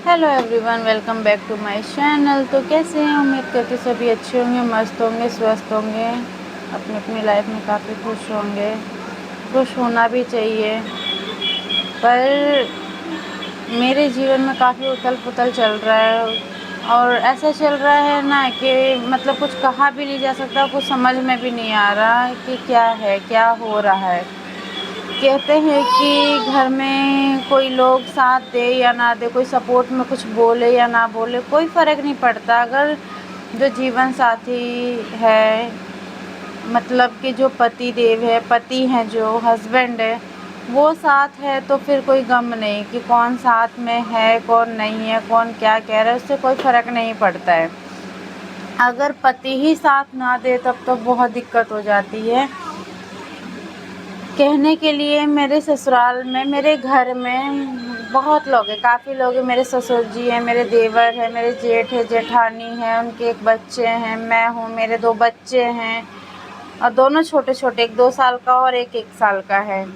Hello everyone, welcome back to my channel. तो कैसे हैं? उम्मीद करती सभी अच्छे होंगे, मस्त होंगे, स्वस्थ होंगे, अपनी अपनी लाइफ में काफ़ी खुश होंगे। खुश होना भी चाहिए, पर मेरे जीवन में काफ़ी उथल पुथल चल रहा है और ऐसा चल रहा है ना कि मतलब कुछ कहा भी नहीं जा सकता, कुछ समझ में भी नहीं आ रहा कि क्या है, क्या हो रहा है। कहते हैं कि घर में कोई लोग साथ दे या ना दे, कोई सपोर्ट में कुछ बोले या ना बोले, कोई फ़र्क नहीं पड़ता अगर जो जीवन साथी है, मतलब कि जो पति देव है, पति हैं, जो हस्बैंड है, वो साथ है तो फिर कोई गम नहीं कि कौन साथ में है कौन नहीं है, कौन क्या कह रहा है, उससे कोई फ़र्क नहीं पड़ता है। अगर पति ही साथ ना दे तब तो बहुत दिक्कत हो जाती है। कहने के लिए मेरे ससुराल में, मेरे घर में बहुत लोग हैं, काफ़ी लोग हैं। मेरे ससुर जी हैं, मेरे देवर हैं, मेरे जेठ है, जेठानी हैं, उनके एक बच्चे हैं, मैं हूँ, मेरे 2 बच्चे हैं और दोनों छोटे-छोटे, एक 2 साल का और एक 1 साल का है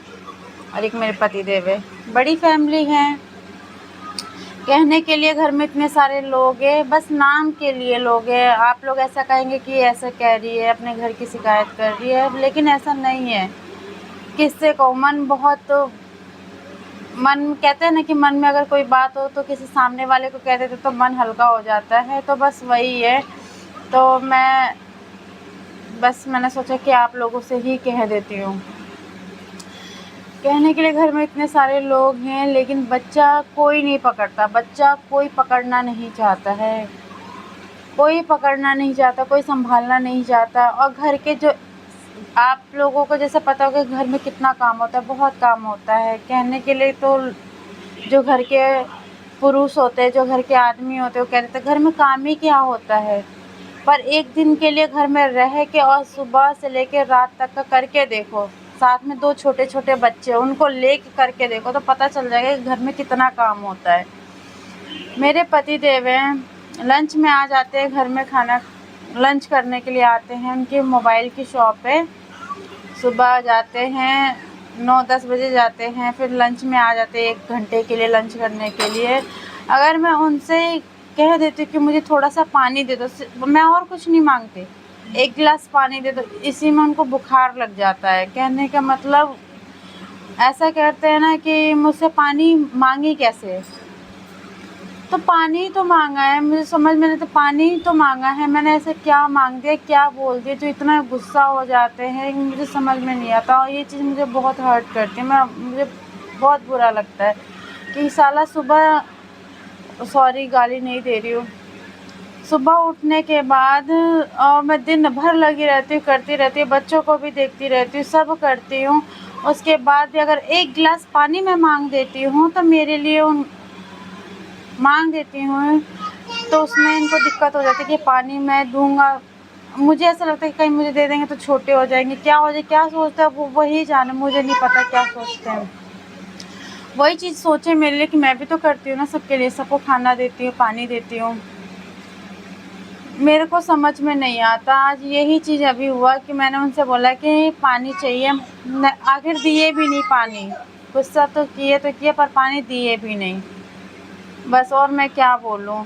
और एक मेरे पति देव है। बड़ी फैमिली है। कहने के लिए घर में इतने सारे लोग हैं, बस नाम के लिए लोग हैं। आप लोग ऐसा कहेंगे कि ऐसा कह रही है, अपने घर की शिकायत कर रही है, लेकिन ऐसा नहीं है। किससे कहूँ, मन बहुत, मन कहते हैं ना कि मन में अगर कोई बात हो तो किसी सामने वाले को कह देते तो मन हल्का हो जाता है, तो बस वही है। तो मैंने सोचा कि आप लोगों से ही कह देती हूँ। कहने के लिए घर में इतने सारे लोग हैं, लेकिन बच्चा कोई नहीं पकड़ता, बच्चा कोई पकड़ना नहीं चाहता है, कोई पकड़ना नहीं चाहता, कोई संभालना नहीं चाहता। और घर के जो, आप लोगों को जैसे पता होगा घर में कितना काम होता है, बहुत काम होता है। कहने के लिए तो जो घर के पुरुष होते हैं, जो घर के आदमी होते हैं, वो कह देते हैं घर में काम ही क्या होता है। पर एक दिन के लिए घर में रह के और सुबह से लेकर रात तक का करके देखो, साथ में 2 छोटे-छोटे बच्चे, उनको लेके करके देखो तो पता चल जाएगा कि घर में कितना काम होता है। मेरे पति देव हैं, लंच में आ जाते हैं, घर में खाना लंच करने के लिए आते हैं। उनकी मोबाइल की शॉप है। सुबह जाते हैं, 9-10 बजे जाते हैं, फिर लंच में आ जाते हैं 1 घंटे के लिए लंच करने के लिए। अगर मैं उनसे कह देती हूँ कि मुझे थोड़ा-सा पानी दे दो, मैं और कुछ नहीं माँगती, 1 गिलास पानी दे दो, इसी में उनको बुखार लग जाता है। कहने का मतलब ऐसा कहते हैं ना कि मुझसे पानी माँगी कैसे? तो पानी तो माँगा है, मुझे समझ में नहीं, तो पानी तो माँगा है, मैंने ऐसे क्या माँग दिया, क्या बोल दिया जो इतना गुस्सा हो जाते हैं, मुझे समझ में नहीं आता। और ये चीज़ मुझे बहुत हर्ट करती है। मुझे बहुत बुरा लगता है कि साला सुबह, सॉरी गाली नहीं दे रही हूँ, सुबह उठने के बाद मैं दिन भर लगी रहती हूँ, करती रहती हूँ, बच्चों को भी देखती रहती हूँ, सब करती हूँ। उसके बाद भी अगर 1 गिलास पानी मैं माँग देती हूँ तो मेरे लिए माँग देती हूँ तो उसमें इनको दिक्कत हो जाती है कि पानी मैं दूँगा। मुझे ऐसा लगता है कि कहीं मुझे दे देंगे तो छोटे हो जाएंगे, क्या हो जाए, क्या सोचते हैं वो वही जाने, मुझे नहीं पता क्या सोचते हैं। वही चीज़ सोचे मेरे लिए कि मैं भी तो करती हूँ ना सबके लिए, सबको खाना देती हूँ, पानी देती हूँ। मेरे को समझ में नहीं आता। आज यही चीज़ अभी हुआ कि मैंने उनसे बोला कि पानी चाहिए, आखिर दिए भी नहीं पानी। गुस्सा तो किए पर पानी दिए भी नहीं। बस और मैं क्या बोलूँ।